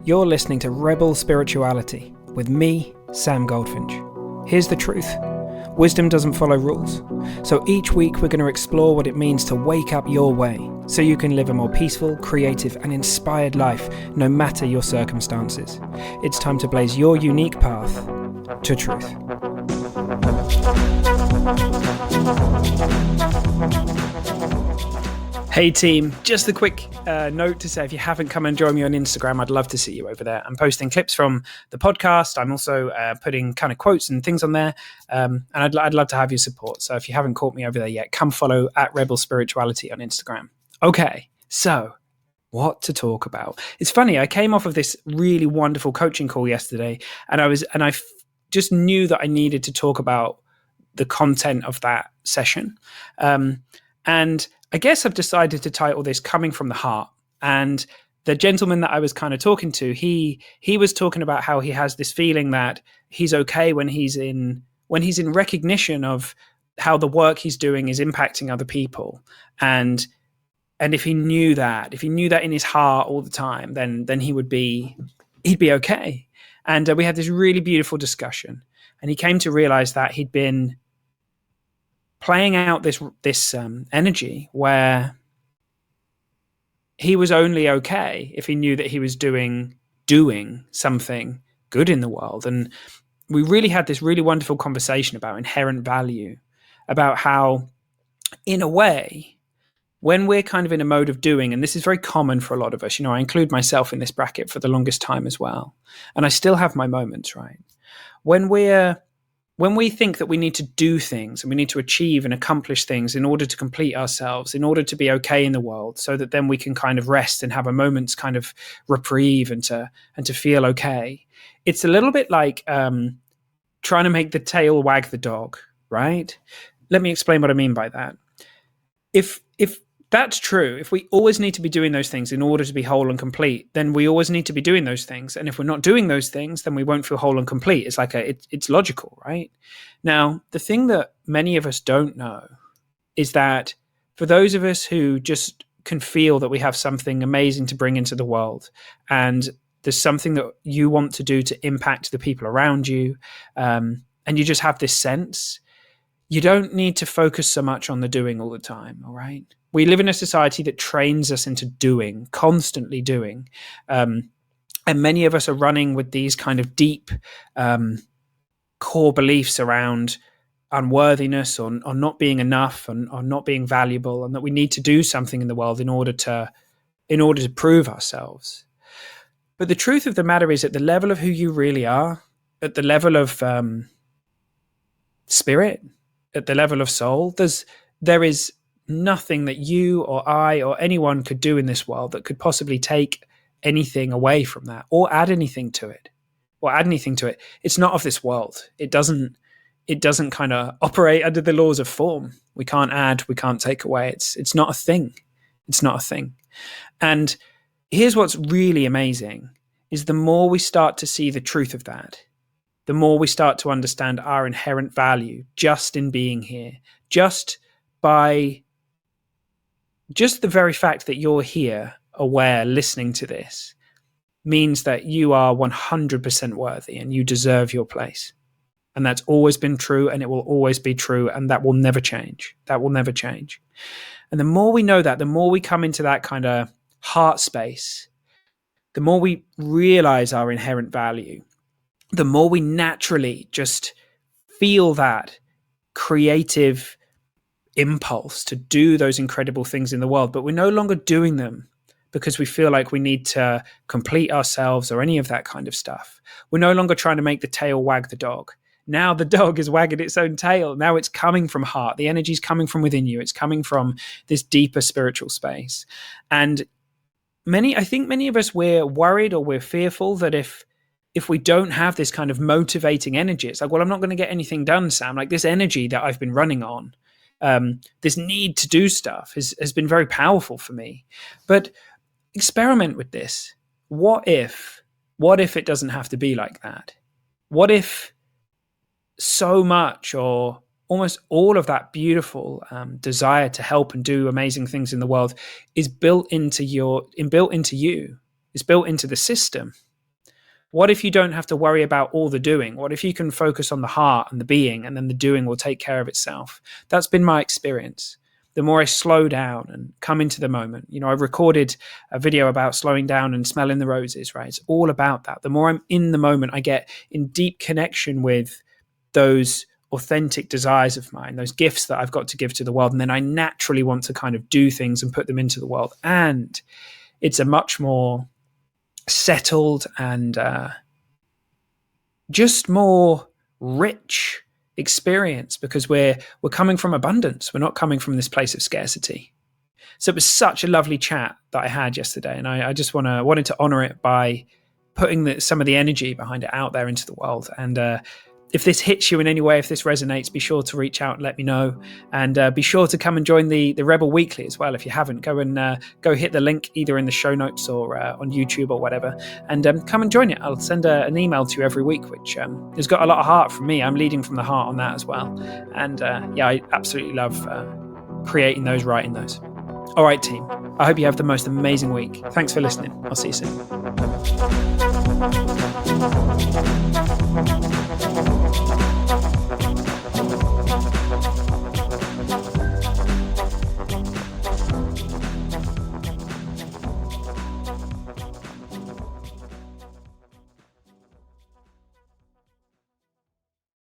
You're listening to Rebel Spirituality with me, Sam Goldfinch. Here's the truth. Wisdom doesn't follow rules. So each week we're going to explore what it means to wake up your way so you can live a more peaceful, creative and inspired life no matter your circumstances. It's time to blaze your unique path to truth. Hey team, just a quick note to say if you haven't come and joined me on Instagram, I'd love to see you over there. I'm posting clips from the podcast. I'm also putting kind of quotes and things on there. And I'd love to have your support. So if you haven't caught me over there yet, come follow at Rebel Spirituality on Instagram. Okay, so what to talk about? It's funny, I came off of this really wonderful coaching call yesterday and I just knew that I needed to talk about the content of that session. And I guess I've decided to title this Coming from the Heart. And the gentleman that I was kind of talking to, he was talking about how he has this feeling that he's okay when he's in recognition of how the work he's doing is impacting other people. And if he knew that in his heart all the time, then he'd be okay. And we had this really beautiful discussion. And he came to realize that he'd been playing out this energy where he was only okay if he knew that he was doing something good in the world. And we really had this really wonderful conversation about inherent value, about how, in a way, when we're kind of in a mode of doing, and this is very common for a lot of us, I include myself in this bracket for the longest time as well, and I still have my moments, right? When we think that we need to do things and we need to achieve and accomplish things in order to complete ourselves, in order to be okay in the world, so that then we can kind of rest and have a moment's kind of reprieve and to feel okay, it's a little bit like trying to make the tail wag the dog, right? Let me explain what I mean by that. If that's true, if we always need to be doing those things in order to be whole and complete, then we always need to be doing those things. And if we're not doing those things, then we won't feel whole and complete. It's like it's logical, right? Now, the thing that many of us don't know is that for those of us who just can feel that we have something amazing to bring into the world, and there's something that you want to do to impact the people around you, and you just have this sense, you don't need to focus so much on the doing all the time, all right? We live in a society that trains us into doing, constantly doing. And many of us are running with these kind of deep core beliefs around unworthiness or not being enough and or not being valuable, and that we need to do something in the world in order to prove ourselves. But the truth of the matter is, at the level of who you really are, at the level of spirit, at the level of soul, there is nothing that you or I or anyone could do in this world that could possibly take anything away from that or add anything to it. It's not of this world. It doesn't kind of operate under the laws of form. We can't add, we can't take away. It's not a thing. It's not a thing. And here's what's really amazing is the more we start to see the truth of that, the more we start to understand our inherent value just in being here, just the very fact that you're here, aware, listening to this, means that you are 100% worthy and you deserve your place. And that's always been true, and it will always be true, and that will never change. That will never change. And the more we know that, the more we come into that kind of heart space, the more we realize our inherent value, the more we naturally just feel that creative impulse to do those incredible things in the world. But we're no longer doing them because we feel like we need to complete ourselves or any of that kind of stuff. We're no longer trying to make the tail wag the dog. Now the dog is wagging its own tail. Now it's coming from heart. The energy is coming from within you. It's coming from this deeper spiritual space. And I think many of us, we're worried or we're fearful that if we don't have this kind of motivating energy, it's like, well, I'm not going to get anything done, Sam. Like this energy that I've been running on, this need to do stuff has been very powerful for me. But experiment with this. What if it doesn't have to be like that? What if so much or almost all of that beautiful desire to help and do amazing things in the world is built into you, is built into the system? What if you don't have to worry about all the doing? What if you can focus on the heart and the being, and then the doing will take care of itself? That's been my experience. The more I slow down and come into the moment, I recorded a video about slowing down and smelling the roses, right? It's all about that. The more I'm in the moment, I get in deep connection with those authentic desires of mine, those gifts that I've got to give to the world. And then I naturally want to kind of do things and put them into the world. And it's a much more settled and just more rich experience, because we're coming from abundance. We're not coming from this place of scarcity. So it was such a lovely chat that I had yesterday, and I just wanted to honor it by putting some of the energy behind it out there into the world. And if this hits you in any way, if this resonates, be sure to reach out and let me know. And be sure to come and join the Rebel Weekly as well. If you haven't, go hit the link either in the show notes or on YouTube or whatever, and come and join it. I'll send an email to you every week, which has got a lot of heart from me. I'm leading from the heart on that as well. And I absolutely love creating those, writing those. All right, team. I hope you have the most amazing week. Thanks for listening. I'll see you soon.